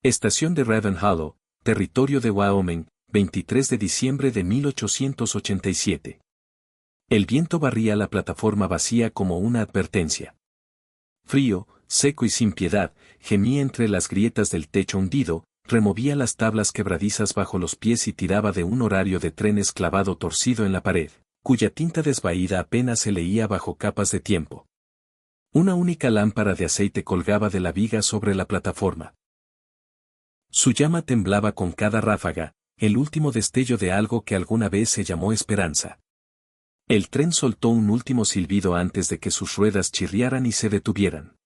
Estación de Ravenhollow, territorio de Wyoming, 23 de diciembre de 1887. El viento barría la plataforma vacía como una advertencia. Frío, seco y sin piedad, gemía entre las grietas del techo hundido, removía las tablas quebradizas bajo los pies y tiraba de un horario de trenes clavado torcido en la pared, cuya tinta desvaída apenas se leía bajo capas de tiempo. Una única lámpara de aceite colgaba de la viga sobre la plataforma. Su llama temblaba con cada ráfaga, el último destello de algo que alguna vez se llamó esperanza. El tren soltó un último silbido antes de que sus ruedas chirriaran y se detuvieran.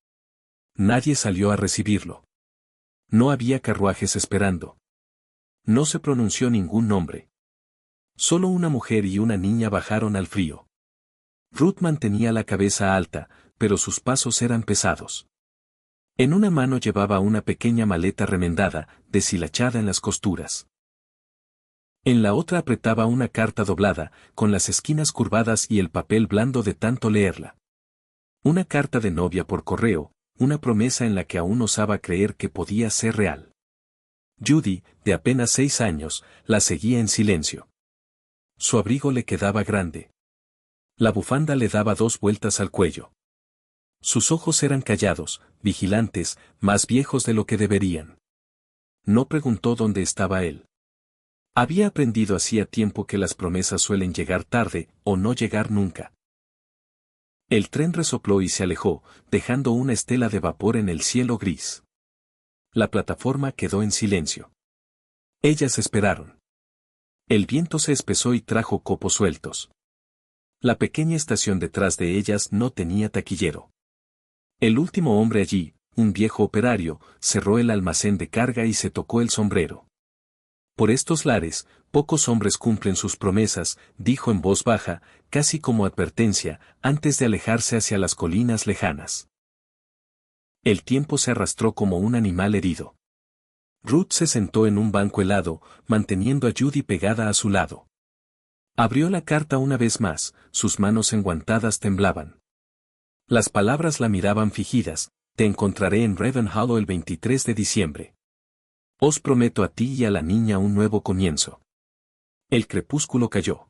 Nadie salió a recibirlo. No había carruajes esperando. No se pronunció ningún nombre. Solo una mujer y una niña bajaron al frío. Ruth mantenía la cabeza alta, pero sus pasos eran pesados. En una mano llevaba una pequeña maleta remendada, deshilachada en las costuras. En la otra apretaba una carta doblada, con las esquinas curvadas y el papel blando de tanto leerla. Una carta de novia por correo, una promesa en la que aún osaba creer que podía ser real. Judy, de apenas 6 años, la seguía en silencio. Su abrigo le quedaba grande. La bufanda le daba 2 vueltas al cuello. Sus ojos eran callados, vigilantes, más viejos de lo que deberían. No preguntó dónde estaba él. Había aprendido hacía tiempo que las promesas suelen llegar tarde, o no llegar nunca. El tren resopló y se alejó, dejando una estela de vapor en el cielo gris. La plataforma quedó en silencio. Ellas esperaron. El viento se espesó y trajo copos sueltos. La pequeña estación detrás de ellas no tenía taquillero. El último hombre allí, un viejo operario, cerró el almacén de carga y se tocó el sombrero. Por estos lares, pocos hombres cumplen sus promesas, dijo en voz baja, casi como advertencia, antes de alejarse hacia las colinas lejanas. El tiempo se arrastró como un animal herido. Ruth se sentó en un banco helado, manteniendo a Judy pegada a su lado. Abrió la carta una vez más, sus manos enguantadas temblaban. Las palabras la miraban fingidas: te encontraré en Ravenhollow el 23 de diciembre. Os prometo a ti y a la niña un nuevo comienzo. El crepúsculo cayó.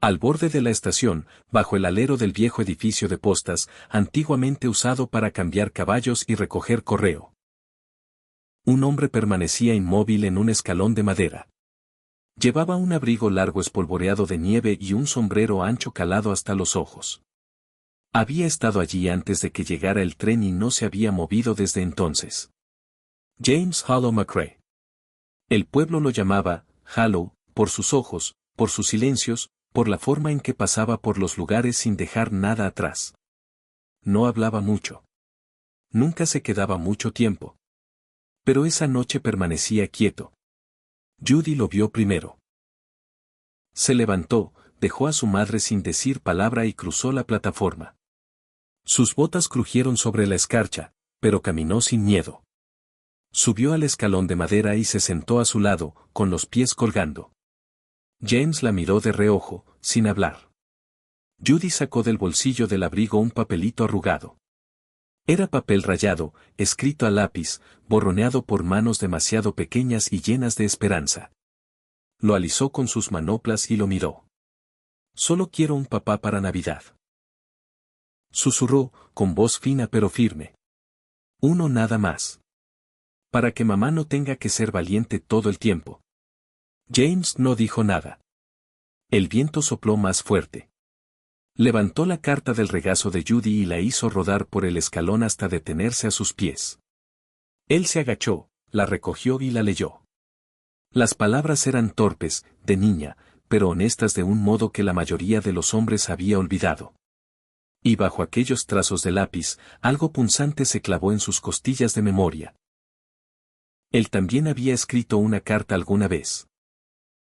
Al borde de la estación, bajo el alero del viejo edificio de postas, antiguamente usado para cambiar caballos y recoger correo. Un hombre permanecía inmóvil en un escalón de madera. Llevaba un abrigo largo espolvoreado de nieve y un sombrero ancho calado hasta los ojos. Había estado allí antes de que llegara el tren y no se había movido desde entonces. James Hollow McCrae. El pueblo lo llamaba Hollow, por sus ojos, por sus silencios, por la forma en que pasaba por los lugares sin dejar nada atrás. No hablaba mucho. Nunca se quedaba mucho tiempo. Pero esa noche permanecía quieto. Judy lo vio primero. Se levantó, dejó a su madre sin decir palabra y cruzó la plataforma. Sus botas crujieron sobre la escarcha, pero caminó sin miedo. Subió al escalón de madera y se sentó a su lado, con los pies colgando. James la miró de reojo, sin hablar. Judy sacó del bolsillo del abrigo un papelito arrugado. Era papel rayado, escrito a lápiz, borroneado por manos demasiado pequeñas y llenas de esperanza. Lo alisó con sus manoplas y lo miró. Solo quiero un papá para Navidad. Susurró, con voz fina pero firme. Uno nada más. Para que mamá no tenga que ser valiente todo el tiempo. James no dijo nada. El viento sopló más fuerte. Levantó la carta del regazo de Judy y la hizo rodar por el escalón hasta detenerse a sus pies. Él se agachó, la recogió y la leyó. Las palabras eran torpes, de niña, pero honestas de un modo que la mayoría de los hombres había olvidado. Y bajo aquellos trazos de lápiz, algo punzante se clavó en sus costillas de memoria. Él también había escrito una carta alguna vez.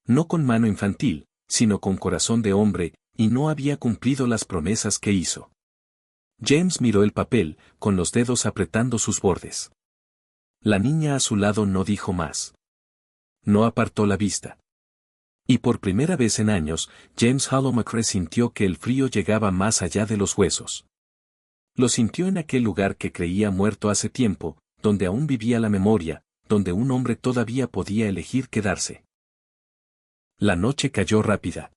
No con mano infantil, sino con corazón de hombre, y no había cumplido las promesas que hizo. James miró el papel, con los dedos apretando sus bordes. La niña a su lado no dijo más. No apartó la vista. Y por primera vez en años, James Hollow McCrae sintió que el frío llegaba más allá de los huesos. Lo sintió en aquel lugar que creía muerto hace tiempo, donde aún vivía la memoria, donde un hombre todavía podía elegir quedarse. La noche cayó rápida.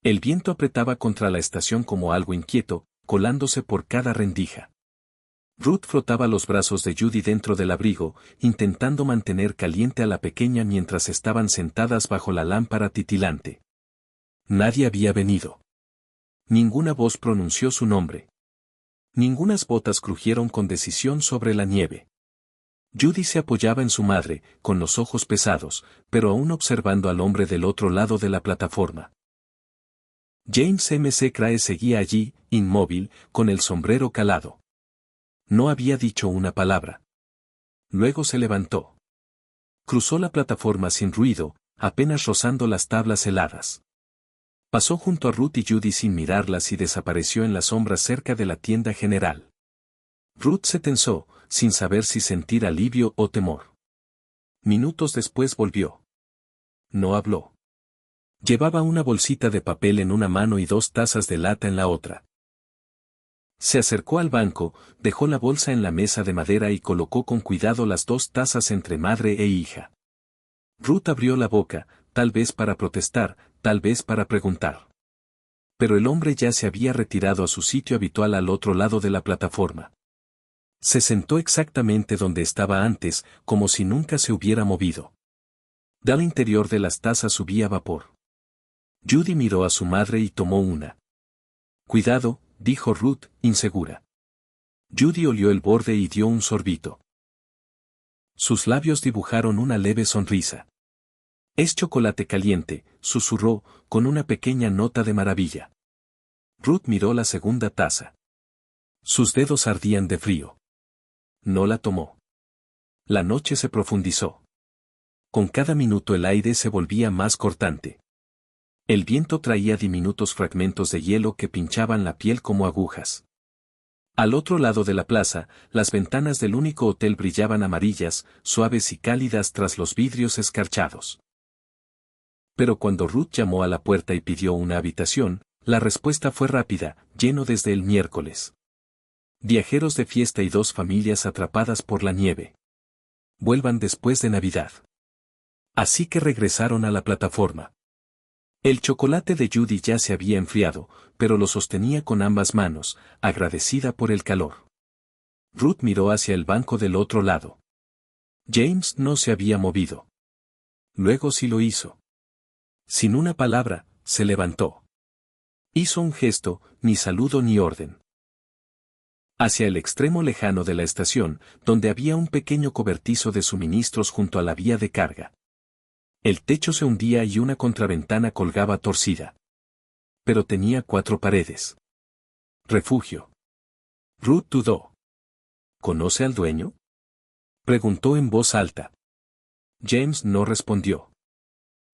El viento apretaba contra la estación como algo inquieto, colándose por cada rendija. Ruth frotaba los brazos de Judy dentro del abrigo, intentando mantener caliente a la pequeña mientras estaban sentadas bajo la lámpara titilante. Nadie había venido. Ninguna voz pronunció su nombre. Ningunas botas crujieron con decisión sobre la nieve. Judy se apoyaba en su madre, con los ojos pesados, pero aún observando al hombre del otro lado de la plataforma. James McCrae seguía allí, inmóvil, con el sombrero calado. No había dicho una palabra. Luego se levantó. Cruzó la plataforma sin ruido, apenas rozando las tablas heladas. Pasó junto a Ruth y Judy sin mirarlas y desapareció en las sombras cerca de la tienda general. Ruth se tensó, sin saber si sentir alivio o temor. Minutos después volvió. No habló. Llevaba una bolsita de papel en una mano y 2 tazas de lata en la otra. Se acercó al banco, dejó la bolsa en la mesa de madera y colocó con cuidado las 2 tazas entre madre e hija. Ruth abrió la boca, tal vez para protestar, tal vez para preguntar. Pero el hombre ya se había retirado a su sitio habitual al otro lado de la plataforma. Se sentó exactamente donde estaba antes, como si nunca se hubiera movido. Del interior de las tazas subía vapor. Judy miró a su madre y tomó una. Cuidado, dijo Ruth, insegura. Judy olió el borde y dio un sorbito. Sus labios dibujaron una leve sonrisa. Es chocolate caliente, susurró, con una pequeña nota de maravilla. Ruth miró la segunda taza. Sus dedos ardían de frío. No la tomó. La noche se profundizó. Con cada minuto el aire se volvía más cortante. El viento traía diminutos fragmentos de hielo que pinchaban la piel como agujas. Al otro lado de la plaza, las ventanas del único hotel brillaban amarillas, suaves y cálidas tras los vidrios escarchados. Pero cuando Ruth llamó a la puerta y pidió una habitación, la respuesta fue rápida, lleno desde el miércoles. Viajeros de fiesta y 2 familias atrapadas por la nieve. Vuelvan después de Navidad. Así que regresaron a la plataforma. El chocolate de Judy ya se había enfriado, pero lo sostenía con ambas manos, agradecida por el calor. Ruth miró hacia el banco del otro lado. James no se había movido. Luego sí lo hizo. Sin una palabra, se levantó. Hizo un gesto, ni saludo ni orden. Hacia el extremo lejano de la estación, donde había un pequeño cobertizo de suministros junto a la vía de carga. El techo se hundía y una contraventana colgaba torcida. Pero tenía 4 paredes. Refugio. Ruth dudó. ¿Conoce al dueño? Preguntó en voz alta. James no respondió.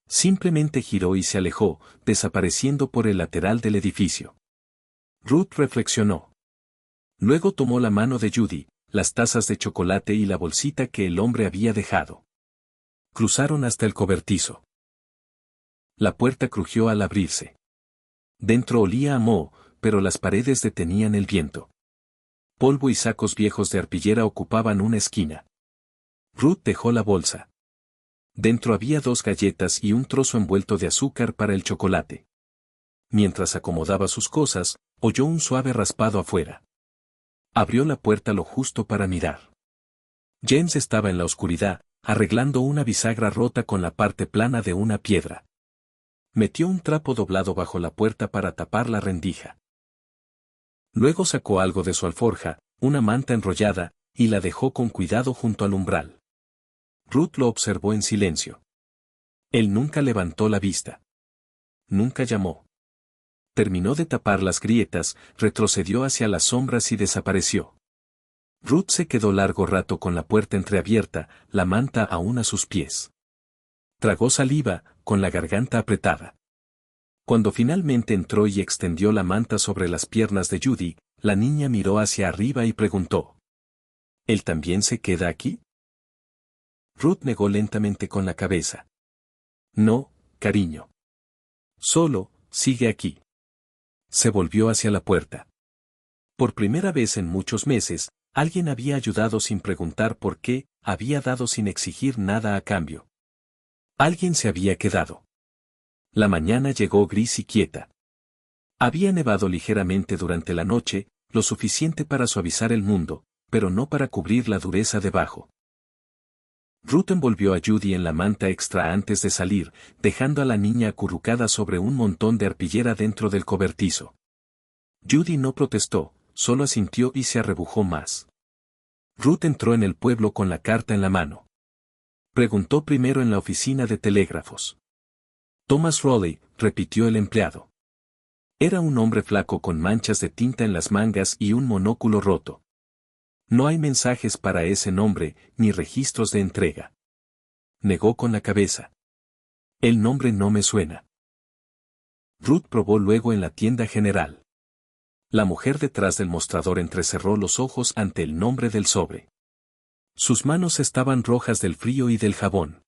Simplemente giró y se alejó, desapareciendo por el lateral del edificio. Ruth reflexionó. Luego tomó la mano de Judy, las tazas de chocolate y la bolsita que el hombre había dejado. Cruzaron hasta el cobertizo. La puerta crujió al abrirse. Dentro olía a moho, pero las paredes detenían el viento. Polvo y sacos viejos de arpillera ocupaban una esquina. Ruth dejó la bolsa. Dentro había 2 galletas y un trozo envuelto de azúcar para el chocolate. Mientras acomodaba sus cosas, oyó un suave raspado afuera. Abrió la puerta lo justo para mirar. James estaba en la oscuridad, arreglando una bisagra rota con la parte plana de una piedra. Metió un trapo doblado bajo la puerta para tapar la rendija. Luego sacó algo de su alforja, una manta enrollada, y la dejó con cuidado junto al umbral. Ruth lo observó en silencio. Él nunca levantó la vista. Nunca llamó. Terminó de tapar las grietas, retrocedió hacia las sombras y desapareció. Ruth se quedó largo rato con la puerta entreabierta, la manta aún a sus pies. Tragó saliva, con la garganta apretada. Cuando finalmente entró y extendió la manta sobre las piernas de Judy, la niña miró hacia arriba y preguntó. ¿Él también se queda aquí? Ruth negó lentamente con la cabeza. No, cariño. Solo, sigue aquí. Se volvió hacia la puerta. Por primera vez en muchos meses, Alguien había ayudado sin preguntar por qué, había dado sin exigir nada a cambio. Alguien se había quedado. La mañana llegó gris y quieta. Había nevado ligeramente durante la noche, lo suficiente para suavizar el mundo, pero no para cubrir la dureza debajo. Ruth envolvió a Judy en la manta extra antes de salir, dejando a la niña acurrucada sobre un montón de arpillera dentro del cobertizo. Judy no protestó, solo asintió y se arrebujó más. Ruth entró en el pueblo con la carta en la mano. Preguntó primero en la oficina de telégrafos. Thomas Rowley, repitió el empleado. Era un hombre flaco con manchas de tinta en las mangas y un monóculo roto. No hay mensajes para ese nombre, ni registros de entrega. Negó con la cabeza. El nombre no me suena. Ruth probó luego en la tienda general. La mujer detrás del mostrador entrecerró los ojos ante el nombre del sobre. Sus manos estaban rojas del frío y del jabón.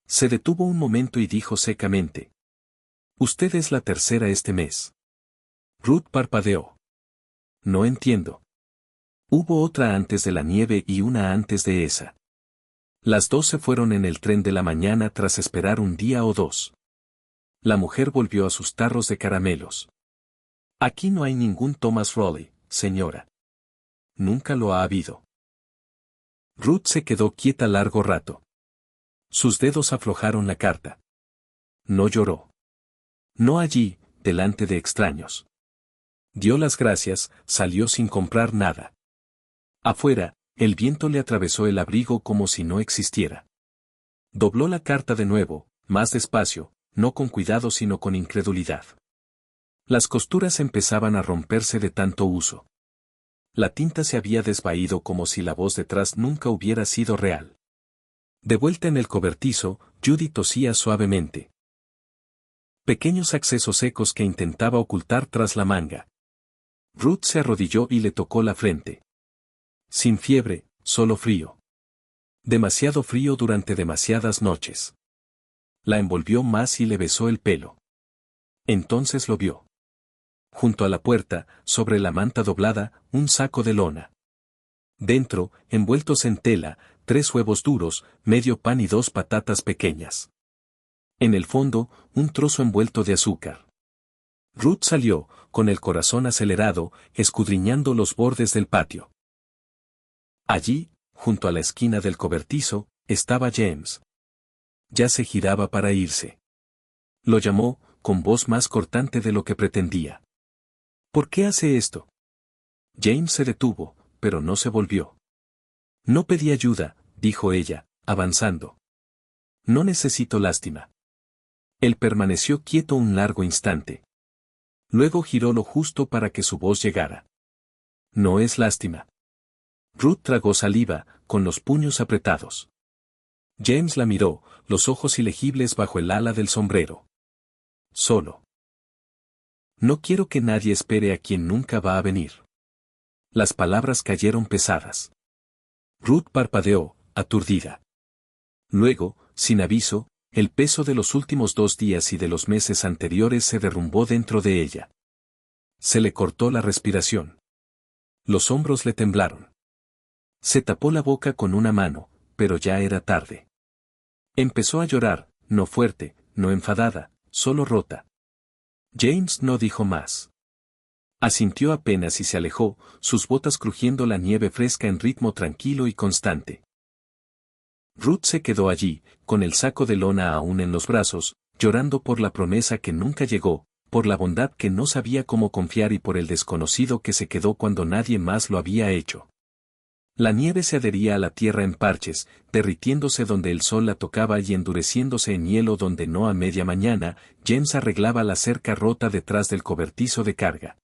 Se detuvo un momento y dijo secamente. Usted es la tercera este mes. Ruth parpadeó. No entiendo. Hubo otra antes de la nieve y una antes de esa. Las dos se fueron en el tren de la mañana tras esperar un día o dos. La mujer volvió a sus tarros de caramelos. Aquí no hay ningún Thomas Rowley, señora. Nunca lo ha habido. Ruth se quedó quieta largo rato. Sus dedos aflojaron la carta. No lloró. No allí, delante de extraños. Dio las gracias, salió sin comprar nada. Afuera, el viento le atravesó el abrigo como si no existiera. Dobló la carta de nuevo, más despacio, no con cuidado sino con incredulidad. Las costuras empezaban a romperse de tanto uso. La tinta se había desvaído como si la voz detrás nunca hubiera sido real. De vuelta en el cobertizo, Judy tosía suavemente. Pequeños accesos secos que intentaba ocultar tras la manga. Ruth se arrodilló y le tocó la frente. Sin fiebre, solo frío. Demasiado frío durante demasiadas noches. La envolvió más y le besó el pelo. Entonces lo vio. Junto a la puerta, sobre la manta doblada, un saco de lona. Dentro, envueltos en tela, 3 huevos duros, medio pan y 2 patatas pequeñas. En el fondo, un trozo envuelto de azúcar. Ruth salió, con el corazón acelerado, escudriñando los bordes del patio. Allí, junto a la esquina del cobertizo, estaba James. Ya se giraba para irse. Lo llamó, con voz más cortante de lo que pretendía. ¿Por qué hace esto? James se detuvo, pero no se volvió. No pedí ayuda, dijo ella, avanzando. No necesito lástima. Él permaneció quieto un largo instante. Luego giró lo justo para que su voz llegara. No es lástima. Ruth tragó saliva, con los puños apretados. James la miró, los ojos ilegibles bajo el ala del sombrero. Solo. No quiero que nadie espere a quien nunca va a venir. Las palabras cayeron pesadas. Ruth parpadeó, aturdida. Luego, sin aviso, el peso de los últimos 2 días y de los meses anteriores se derrumbó dentro de ella. Se le cortó la respiración. Los hombros le temblaron. Se tapó la boca con una mano, pero ya era tarde. Empezó a llorar, no fuerte, no enfadada, solo rota. James no dijo más. Asintió apenas y se alejó, sus botas crujiendo la nieve fresca en ritmo tranquilo y constante. Ruth se quedó allí, con el saco de lona aún en los brazos, llorando por la promesa que nunca llegó, por la bondad que no sabía cómo confiar y por el desconocido que se quedó cuando nadie más lo había hecho. La nieve se adhería a la tierra en parches, derritiéndose donde el sol la tocaba y endureciéndose en hielo donde no. A media mañana, James arreglaba la cerca rota detrás del cobertizo de carga.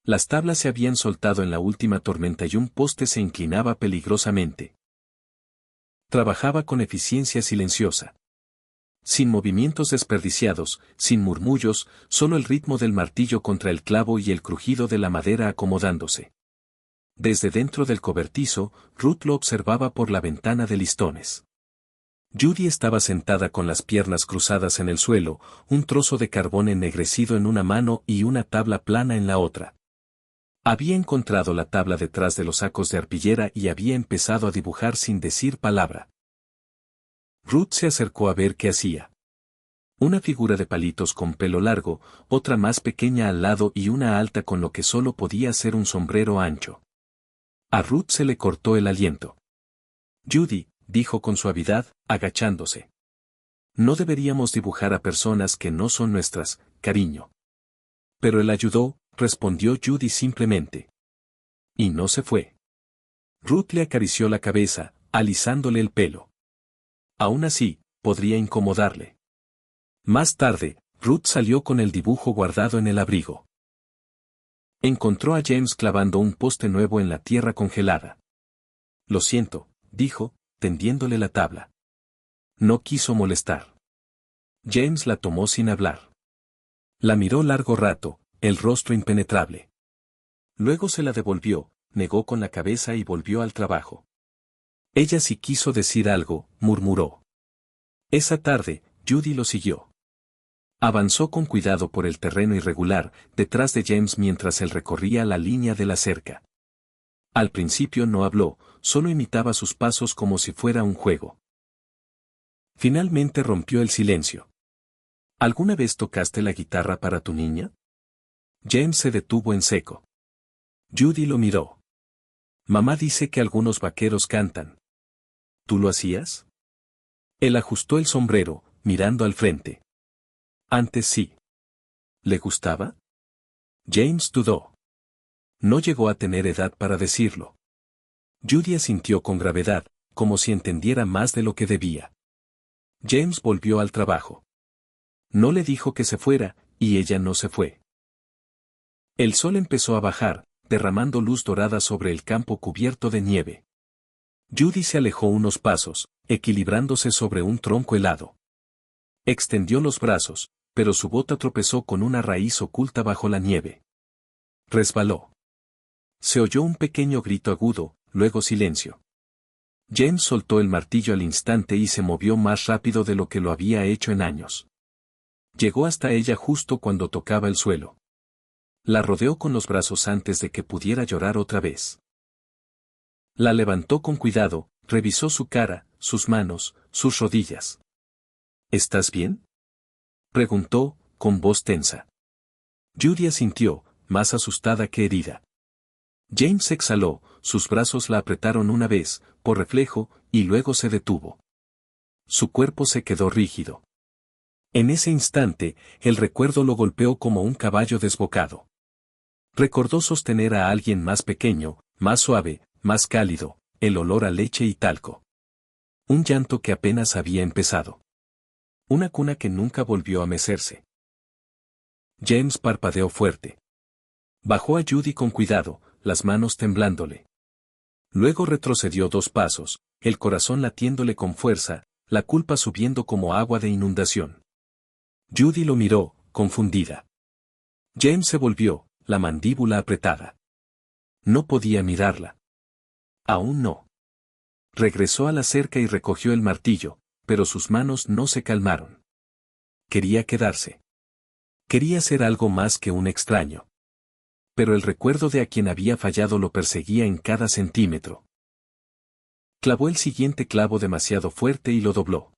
Las tablas se habían soltado en la última tormenta y un poste se inclinaba peligrosamente. Trabajaba con eficiencia silenciosa. Sin movimientos desperdiciados, sin murmullos, solo el ritmo del martillo contra el clavo y el crujido de la madera acomodándose. Desde dentro del cobertizo, Ruth lo observaba por la ventana de listones. Judy estaba sentada con las piernas cruzadas en el suelo, un trozo de carbón ennegrecido en una mano y una tabla plana en la otra. Había encontrado la tabla detrás de los sacos de arpillera y había empezado a dibujar sin decir palabra. Ruth se acercó a ver qué hacía. Una figura de palitos con pelo largo, otra más pequeña al lado y una alta con lo que solo podía ser un sombrero ancho. A Ruth se le cortó el aliento. Judy, dijo con suavidad, agachándose. No deberíamos dibujar a personas que no son nuestras, cariño. Pero él ayudó, respondió Judy simplemente. Y no se fue. Ruth le acarició la cabeza, alisándole el pelo. Aún así, podría incomodarle. Más tarde, Ruth salió con el dibujo guardado en el abrigo. Encontró a James clavando un poste nuevo en la tierra congelada. Lo siento, dijo, tendiéndole la tabla. No quiso molestar. James la tomó sin hablar. La miró largo rato, el rostro impenetrable. Luego se la devolvió, negó con la cabeza y volvió al trabajo. Ella sí quiso decir algo, murmuró. Esa tarde, Judy lo siguió. Avanzó con cuidado por el terreno irregular, detrás de James mientras él recorría la línea de la cerca. Al principio no habló, solo imitaba sus pasos como si fuera un juego. Finalmente rompió el silencio. ¿Alguna vez tocaste la guitarra para tu niña? James se detuvo en seco. Judy lo miró. Mamá dice que algunos vaqueros cantan. ¿Tú lo hacías? Él ajustó el sombrero, mirando al frente. Antes sí. ¿Le gustaba? James dudó. No llegó a tener edad para decirlo. Judy asintió con gravedad, como si entendiera más de lo que debía. James volvió al trabajo. No le dijo que se fuera, y ella no se fue. El sol empezó a bajar, derramando luz dorada sobre el campo cubierto de nieve. Judy se alejó unos pasos, equilibrándose sobre un tronco helado. Extendió los brazos, pero su bota tropezó con una raíz oculta bajo la nieve. Resbaló. Se oyó un pequeño grito agudo, luego silencio. James soltó el martillo al instante y se movió más rápido de lo que lo había hecho en años. Llegó hasta ella justo cuando tocaba el suelo. La rodeó con los brazos antes de que pudiera llorar otra vez. La levantó con cuidado, revisó su cara, sus manos, sus rodillas. ¿Estás bien?, preguntó, con voz tensa. Judy asintió, más asustada que herida. James exhaló, sus brazos la apretaron una vez, por reflejo, y luego se detuvo. Su cuerpo se quedó rígido. En ese instante, el recuerdo lo golpeó como un caballo desbocado. Recordó sostener a alguien más pequeño, más suave, más cálido, el olor a leche y talco. Un llanto que apenas había empezado. Una cuna que nunca volvió a mecerse. James parpadeó fuerte. Bajó a Judy con cuidado, las manos temblándole. Luego retrocedió 2 pasos, el corazón latiéndole con fuerza, la culpa subiendo como agua de inundación. Judy lo miró, confundida. James se volvió, la mandíbula apretada. No podía mirarla. Aún no. Regresó a la cerca y recogió el martillo, pero sus manos no se calmaron. Quería quedarse. Quería ser algo más que un extraño. Pero el recuerdo de a quien había fallado lo perseguía en cada centímetro. Clavó el siguiente clavo demasiado fuerte y lo dobló.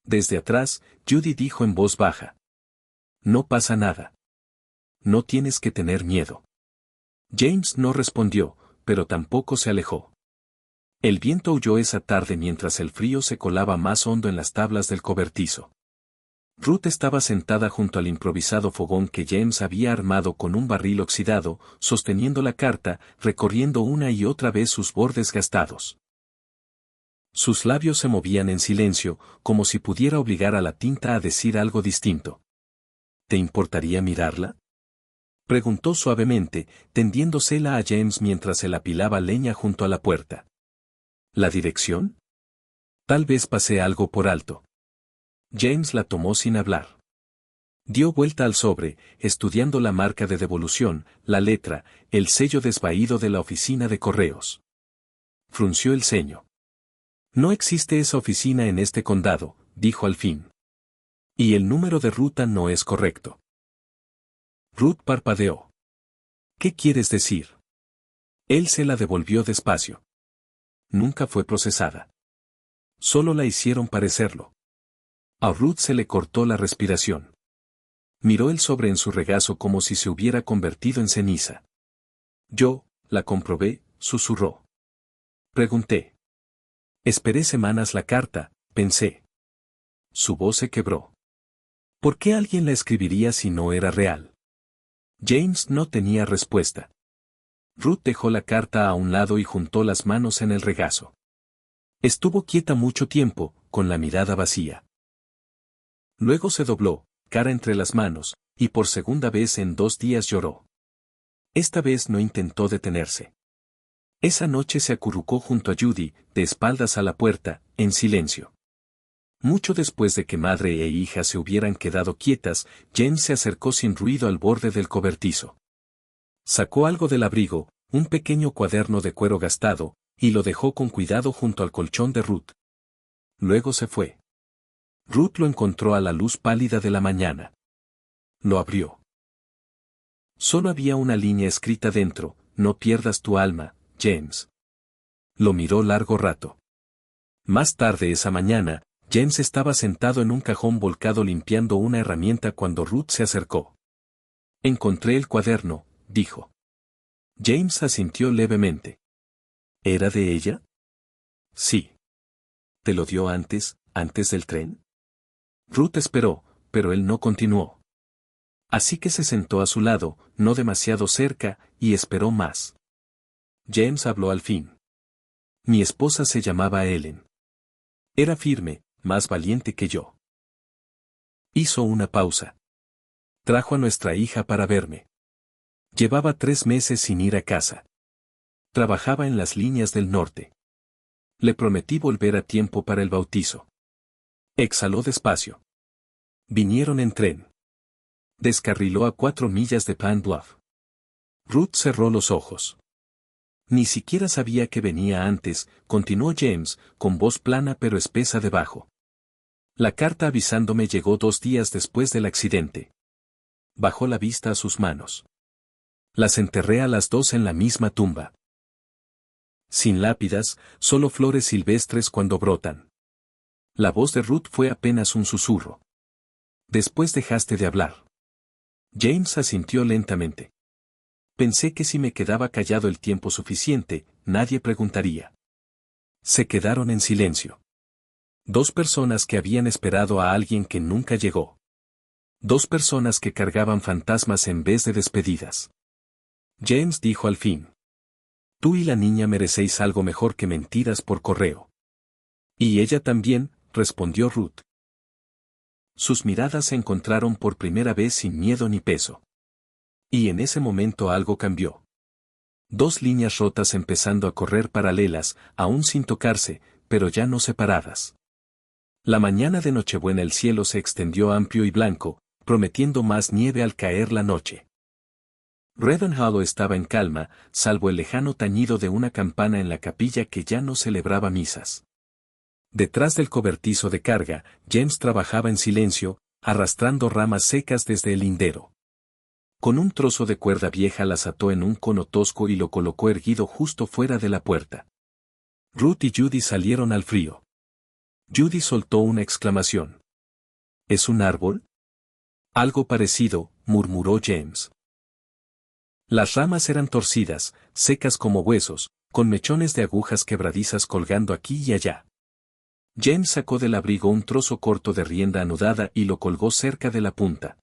Desde atrás, Judy dijo en voz baja. No pasa nada. No tienes que tener miedo. James no respondió, pero tampoco se alejó. El viento aulló esa tarde mientras el frío se colaba más hondo en las tablas del cobertizo. Ruth estaba sentada junto al improvisado fogón que James había armado con un barril oxidado, sosteniendo la carta, recorriendo una y otra vez sus bordes gastados. Sus labios se movían en silencio, como si pudiera obligar a la tinta a decir algo distinto. ¿Te importaría mirarla?, preguntó suavemente, tendiéndosela a James mientras él apilaba leña junto a la puerta. ¿La dirección? Tal vez pasé algo por alto. James la tomó sin hablar. Dio vuelta al sobre, estudiando la marca de devolución, la letra, el sello desvaído de la oficina de correos. Frunció el ceño. No existe esa oficina en este condado, dijo al fin. Y el número de ruta no es correcto. Ruth parpadeó. ¿Qué quieres decir? Él se la devolvió despacio. Nunca fue procesada. Solo la hicieron parecerlo. A Ruth se le cortó la respiración. Miró el sobre en su regazo como si se hubiera convertido en ceniza. Yo, la comprobé, susurró. Pregunté. Esperé semanas la carta, pensé. Su voz se quebró. ¿Por qué alguien la escribiría si no era real? James no tenía respuesta. Ruth dejó la carta a un lado y juntó las manos en el regazo. Estuvo quieta mucho tiempo, con la mirada vacía. Luego se dobló, cara entre las manos, y por segunda vez en 2 días lloró. Esta vez no intentó detenerse. Esa noche se acurrucó junto a Judy, de espaldas a la puerta, en silencio. Mucho después de que madre e hija se hubieran quedado quietas, James se acercó sin ruido al borde del cobertizo. Sacó algo del abrigo, un pequeño cuaderno de cuero gastado, y lo dejó con cuidado junto al colchón de Ruth. Luego se fue. Ruth lo encontró a la luz pálida de la mañana. Lo abrió. Solo había una línea escrita dentro: no pierdas tu alma, James. Lo miró largo rato. Más tarde esa mañana, James estaba sentado en un cajón volcado limpiando una herramienta cuando Ruth se acercó. Encontré el cuaderno, dijo. James asintió levemente. ¿Era de ella? Sí. ¿Te lo dio antes del tren? Ruth esperó, pero él no continuó. Así que se sentó a su lado, no demasiado cerca, y esperó más. James habló al fin. Mi esposa se llamaba Ellen. Era firme, más valiente que yo. Hizo una pausa. Trajo a nuestra hija para verme. Llevaba 3 meses sin ir a casa. Trabajaba en las líneas del norte. Le prometí volver a tiempo para el bautizo. Exhaló despacio. Vinieron en tren. Descarriló a 4 millas de Pine Bluff. Ruth cerró los ojos. Ni siquiera sabía que venía antes, continuó James, con voz plana pero espesa debajo. La carta avisándome llegó 2 días después del accidente. Bajó la vista a sus manos. Las enterré a las 2 en la misma tumba. Sin lápidas, solo flores silvestres cuando brotan. La voz de Ruth fue apenas un susurro. Después dejaste de hablar. James asintió lentamente. Pensé que si me quedaba callado el tiempo suficiente, nadie preguntaría. Se quedaron en silencio. 2 personas que habían esperado a alguien que nunca llegó. 2 personas que cargaban fantasmas en vez de despedidas. James dijo al fin. Tú y la niña merecéis algo mejor que mentiras por correo. Y ella también, respondió Ruth. Sus miradas se encontraron por primera vez sin miedo ni peso. Y en ese momento algo cambió. 2 líneas rotas empezando a correr paralelas, aún sin tocarse, pero ya no separadas. La mañana de Nochebuena el cielo se extendió amplio y blanco, prometiendo más nieve al caer la noche. Ravenhollow estaba en calma, salvo el lejano tañido de una campana en la capilla que ya no celebraba misas. Detrás del cobertizo de carga, James trabajaba en silencio, arrastrando ramas secas desde el lindero. Con un trozo de cuerda vieja las ató en un cono tosco y lo colocó erguido justo fuera de la puerta. Ruth y Judy salieron al frío. Judy soltó una exclamación. ¿Es un árbol? Algo parecido, murmuró James. Las ramas eran torcidas, secas como huesos, con mechones de agujas quebradizas colgando aquí y allá. James sacó del abrigo un trozo corto de rienda anudada y lo colgó cerca de la punta.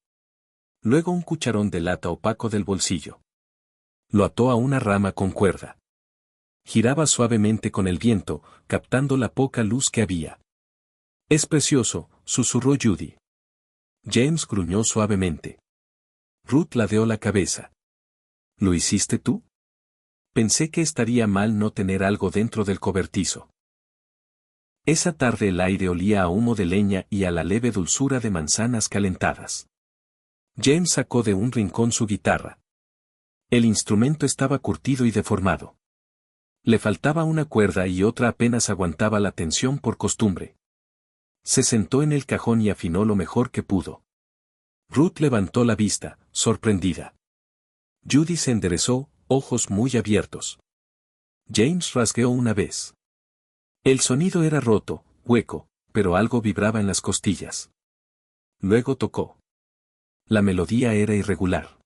Luego un cucharón de lata opaco del bolsillo. Lo ató a una rama con cuerda. Giraba suavemente con el viento, captando la poca luz que había. Es precioso, susurró Judy. James gruñó suavemente. Ruth ladeó la cabeza. ¿Lo hiciste tú? Pensé que estaría mal no tener algo dentro del cobertizo. Esa tarde el aire olía a humo de leña y a la leve dulzura de manzanas calentadas. James sacó de un rincón su guitarra. El instrumento estaba curtido y deformado. Le faltaba una cuerda y otra apenas aguantaba la tensión por costumbre. Se sentó en el cajón y afinó lo mejor que pudo. Ruth levantó la vista, sorprendida. Judy se enderezó, ojos muy abiertos. James rasgueó una vez. El sonido era roto, hueco, pero algo vibraba en las costillas. Luego tocó. La melodía era irregular.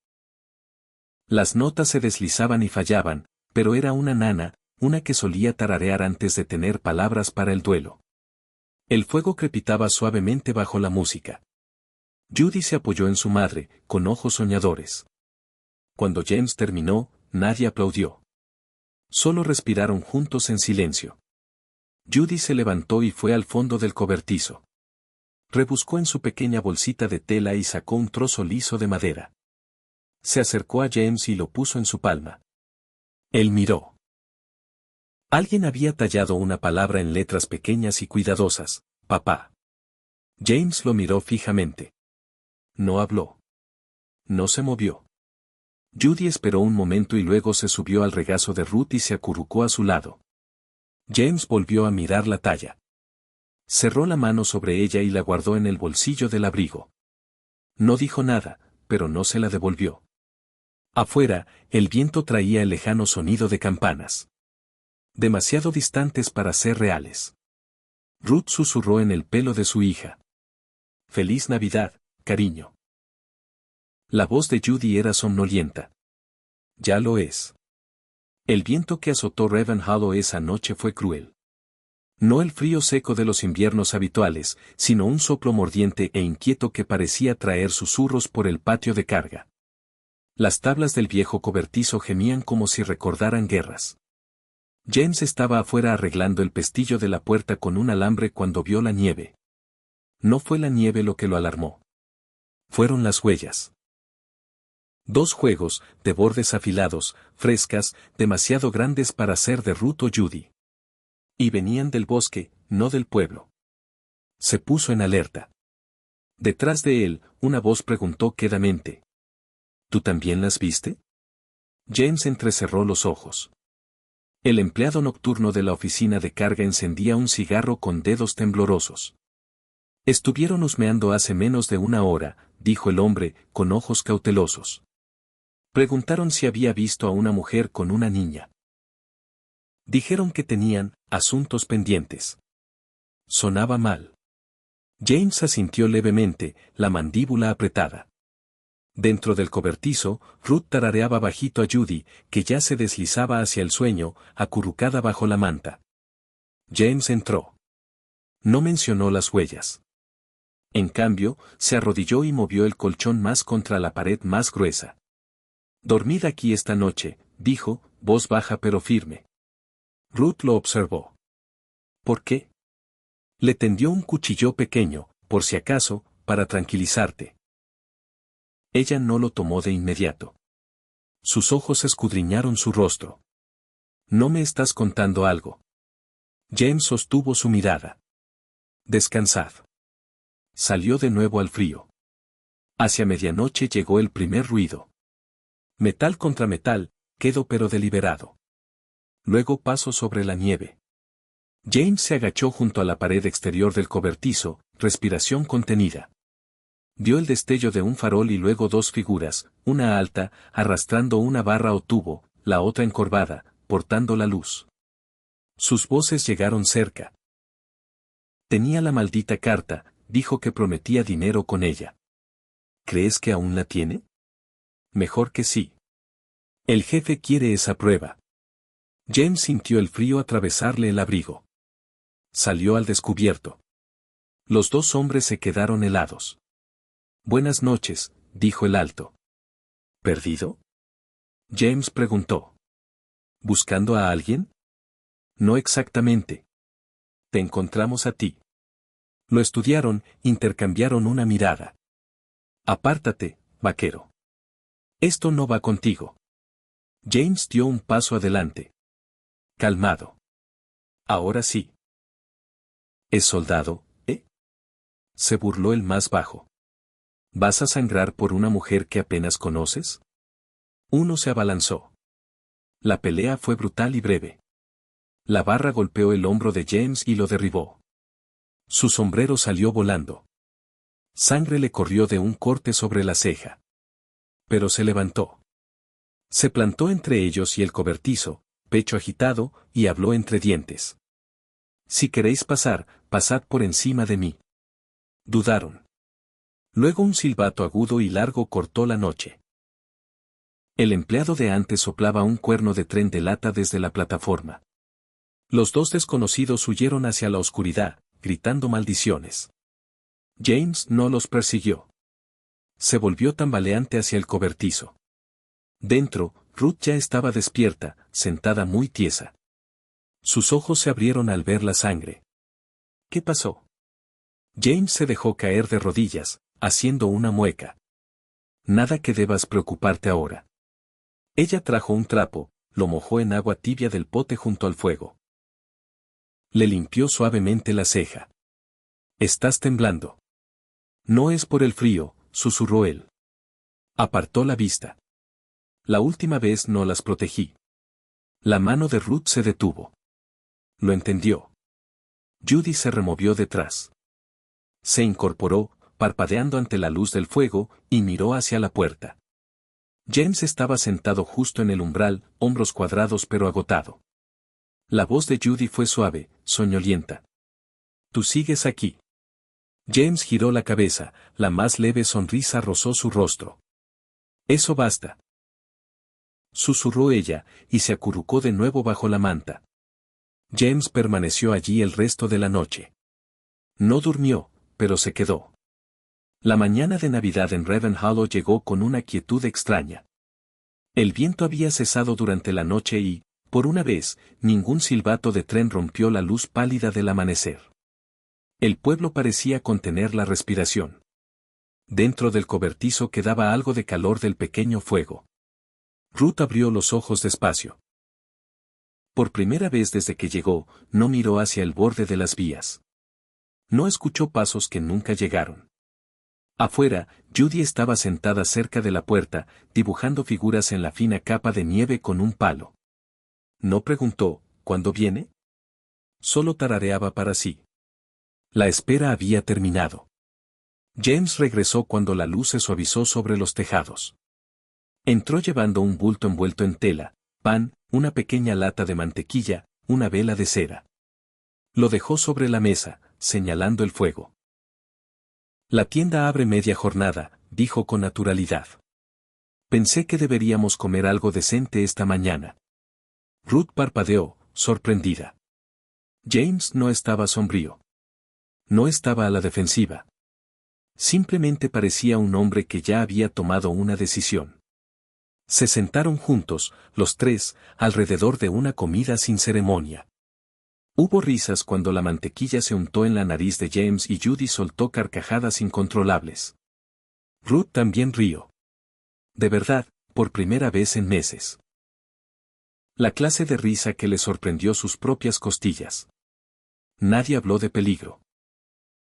Las notas se deslizaban y fallaban, pero era una nana, una que solía tararear antes de tener palabras para el duelo. El fuego crepitaba suavemente bajo la música. Judy se apoyó en su madre, con ojos soñadores. Cuando James terminó, nadie aplaudió. Solo respiraron juntos en silencio. Judy se levantó y fue al fondo del cobertizo. Rebuscó en su pequeña bolsita de tela y sacó un trozo liso de madera. Se acercó a James y lo puso en su palma. Él miró. Alguien había tallado una palabra en letras pequeñas y cuidadosas: papá. James lo miró fijamente. No habló. No se movió. Judy esperó un momento y luego se subió al regazo de Ruth y se acurrucó a su lado. James volvió a mirar la talla. Cerró la mano sobre ella y la guardó en el bolsillo del abrigo. No dijo nada, pero no se la devolvió. Afuera, el viento traía el lejano sonido de campanas. Demasiado distantes para ser reales. Ruth susurró en el pelo de su hija. «Feliz Navidad, cariño». La voz de Judy era somnolienta. Ya lo es. El viento que azotó Ravenhollow esa noche fue cruel. No el frío seco de los inviernos habituales, sino un soplo mordiente e inquieto que parecía traer susurros por el patio de carga. Las tablas del viejo cobertizo gemían como si recordaran guerras. James estaba afuera arreglando el pestillo de la puerta con un alambre cuando vio la nieve. No fue la nieve lo que lo alarmó. Fueron las huellas. 2 juegos, de bordes afilados, frescas, demasiado grandes para ser de Ruth o Judy. Y venían del bosque, no del pueblo. Se puso en alerta. Detrás de él, una voz preguntó quedamente: ¿Tú también las viste? James entrecerró los ojos. El empleado nocturno de la oficina de carga encendía un cigarro con dedos temblorosos. Estuvieron husmeando hace menos de 1 hora, dijo el hombre, con ojos cautelosos. Preguntaron si había visto a una mujer con una niña. Dijeron que tenían asuntos pendientes. Sonaba mal. James asintió levemente, la mandíbula apretada. Dentro del cobertizo, Ruth tarareaba bajito a Judy, que ya se deslizaba hacia el sueño, acurrucada bajo la manta. James entró. No mencionó las huellas. En cambio, se arrodilló y movió el colchón más contra la pared más gruesa. «Dormid aquí esta noche», dijo, voz baja pero firme. Ruth lo observó. «¿Por qué?» Le tendió un cuchillo pequeño, por si acaso, para tranquilizarte. Ella no lo tomó de inmediato. Sus ojos escudriñaron su rostro. «¿No me estás contando algo?» James sostuvo su mirada. «Descansad». Salió de nuevo al frío. Hacia medianoche llegó el primer ruido. Metal contra metal, quedo pero deliberado. Luego paso sobre la nieve. James se agachó junto a la pared exterior del cobertizo, respiración contenida. Vio el destello de un farol y luego 2 figuras, una alta, arrastrando una barra o tubo, la otra encorvada, portando la luz. Sus voces llegaron cerca. «Tenía la maldita carta», dijo, que prometía dinero con ella. «¿Crees que aún la tiene?» «Mejor que sí. El jefe quiere esa prueba». James sintió el frío atravesarle el abrigo. Salió al descubierto. Los 2 hombres se quedaron helados. «Buenas noches», dijo el alto. «¿Perdido?» James preguntó. «¿Buscando a alguien?» «No exactamente. Te encontramos a ti». Lo estudiaron, intercambiaron una mirada. «Apártate, vaquero. Esto no va contigo». James dio un paso adelante. Calmado. «Ahora sí». «¿Es soldado, eh?» Se burló el más bajo. «¿Vas a sangrar por una mujer que apenas conoces?» Uno se abalanzó. La pelea fue brutal y breve. La barra golpeó el hombro de James y lo derribó. Su sombrero salió volando. Sangre le corrió de un corte sobre la ceja. Pero se levantó. Se plantó entre ellos y el cobertizo, pecho agitado, y habló entre dientes. Si queréis pasar, pasad por encima de mí. Dudaron. Luego un silbato agudo y largo cortó la noche. El empleado de antes soplaba un cuerno de tren de lata desde la plataforma. Los dos desconocidos huyeron hacia la oscuridad, gritando maldiciones. James no los persiguió. Se volvió tambaleante hacia el cobertizo. Dentro, Ruth ya estaba despierta, sentada muy tiesa. Sus ojos se abrieron al ver la sangre. ¿Qué pasó? James se dejó caer de rodillas, haciendo una mueca. Nada que debas preocuparte ahora. Ella trajo un trapo, lo mojó en agua tibia del pote junto al fuego. Le limpió suavemente la ceja. Estás temblando. No es por el frío, susurró él. Apartó la vista. La última vez no las protegí. La mano de Ruth se detuvo. Lo entendió. Judy se removió detrás. Se incorporó, parpadeando ante la luz del fuego, y miró hacia la puerta. James estaba sentado justo en el umbral, hombros cuadrados pero agotado. La voz de Judy fue suave, soñolienta. ¿Tú sigues aquí? James giró la cabeza, la más leve sonrisa rozó su rostro. Eso basta. Susurró ella, y se acurrucó de nuevo bajo la manta. James permaneció allí el resto de la noche. No durmió, pero se quedó. La mañana de Navidad en Ravenhollow llegó con una quietud extraña. El viento había cesado durante la noche y, por una vez, ningún silbato de tren rompió la luz pálida del amanecer. El pueblo parecía contener la respiración. Dentro del cobertizo quedaba algo de calor del pequeño fuego. Ruth abrió los ojos despacio. Por primera vez desde que llegó, no miró hacia el borde de las vías. No escuchó pasos que nunca llegaron. Afuera, Judy estaba sentada cerca de la puerta, dibujando figuras en la fina capa de nieve con un palo. No preguntó, ¿cuándo viene? Solo tarareaba para sí. La espera había terminado. James regresó cuando la luz se suavizó sobre los tejados. Entró llevando un bulto envuelto en tela, pan, una pequeña lata de mantequilla, una vela de cera. Lo dejó sobre la mesa, señalando el fuego. La tienda abre media jornada, dijo con naturalidad. Pensé que deberíamos comer algo decente esta mañana. Ruth parpadeó, sorprendida. James no estaba sombrío. No estaba a la defensiva. Simplemente parecía un hombre que ya había tomado una decisión. Se sentaron juntos, los tres, alrededor de una comida sin ceremonia. Hubo risas cuando la mantequilla se untó en la nariz de James y Judy soltó carcajadas incontrolables. Ruth también rió. De verdad, por primera vez en meses. La clase de risa que le sorprendió sus propias costillas. Nadie habló de peligro.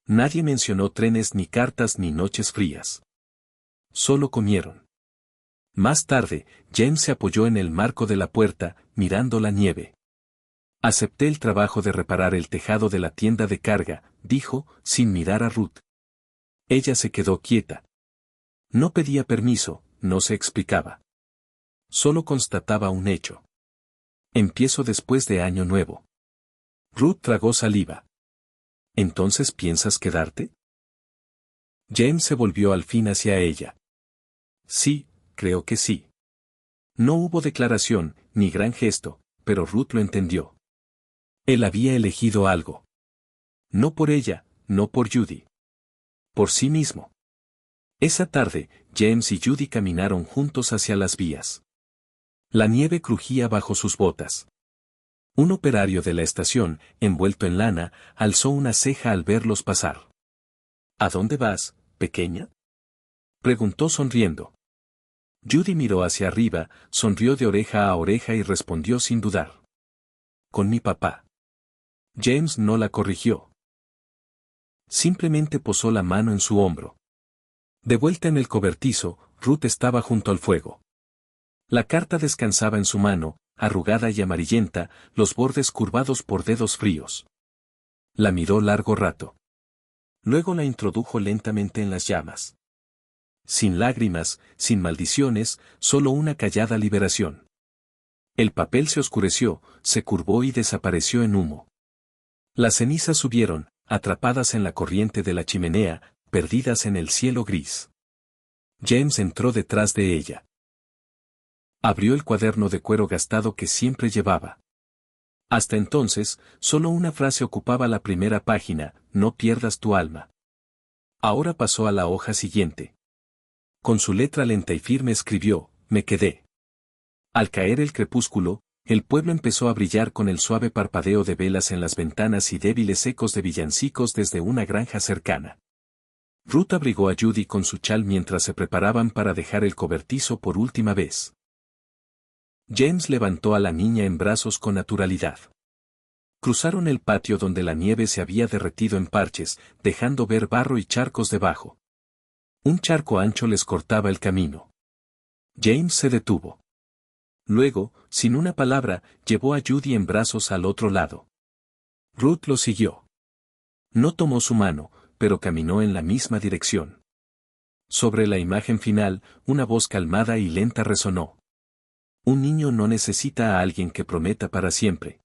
Nadie mencionó trenes ni cartas ni noches frías. Solo comieron. Más tarde, James se apoyó en el marco de la puerta, mirando la nieve. Acepté el trabajo de reparar el tejado de la tienda de carga, dijo, sin mirar a Ruth. Ella se quedó quieta. No pedía permiso, no se explicaba. Solo constataba un hecho. Empiezo después de Año Nuevo. Ruth tragó saliva. ¿Entonces piensas quedarte? James se volvió al fin hacia ella. Sí, creo que sí. No hubo declaración, ni gran gesto, pero Ruth lo entendió. Él había elegido algo. No por ella, no por Judy. Por sí mismo. Esa tarde, James y Judy caminaron juntos hacia las vías. La nieve crujía bajo sus botas. Un operario de la estación, envuelto en lana, alzó una ceja al verlos pasar. ¿A dónde vas, pequeña? Preguntó sonriendo. Judy miró hacia arriba, sonrió de oreja a oreja y respondió sin dudar. Con mi papá. James no la corrigió. Simplemente posó la mano en su hombro. De vuelta en el cobertizo, Ruth estaba junto al fuego. La carta descansaba en su mano, arrugada y amarillenta, los bordes curvados por dedos fríos. La miró largo rato. Luego la introdujo lentamente en las llamas. Sin lágrimas, sin maldiciones, solo una callada liberación. El papel se oscureció, se curvó y desapareció en humo. Las cenizas subieron, atrapadas en la corriente de la chimenea, perdidas en el cielo gris. James entró detrás de ella. Abrió el cuaderno de cuero gastado que siempre llevaba. Hasta entonces, solo una frase ocupaba la primera página: no pierdas tu alma. Ahora pasó a la hoja siguiente. Con su letra lenta y firme escribió: me quedé. Al caer el crepúsculo, el pueblo empezó a brillar con el suave parpadeo de velas en las ventanas y débiles ecos de villancicos desde una granja cercana. Ruth abrigó a Judy con su chal mientras se preparaban para dejar el cobertizo por última vez. James levantó a la niña en brazos con naturalidad. Cruzaron el patio donde la nieve se había derretido en parches, dejando ver barro y charcos debajo. Un charco ancho les cortaba el camino. James se detuvo. Luego, sin una palabra, llevó a Judy en brazos al otro lado. Ruth lo siguió. No tomó su mano, pero caminó en la misma dirección. Sobre la imagen final, una voz calmada y lenta resonó. Un niño no necesita a alguien que prometa para siempre.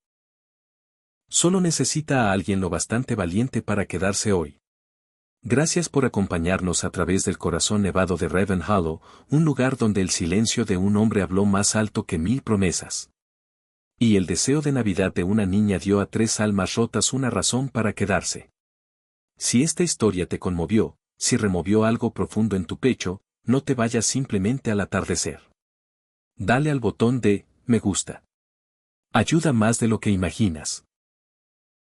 Solo necesita a alguien lo bastante valiente para quedarse hoy. Gracias por acompañarnos a través del corazón nevado de Ravenhollow, un lugar donde el silencio de un hombre habló más alto que 1000 promesas. Y el deseo de Navidad de una niña dio a 3 almas rotas una razón para quedarse. Si esta historia te conmovió, si removió algo profundo en tu pecho, no te vayas simplemente al atardecer. Dale al botón de me gusta. Ayuda más de lo que imaginas.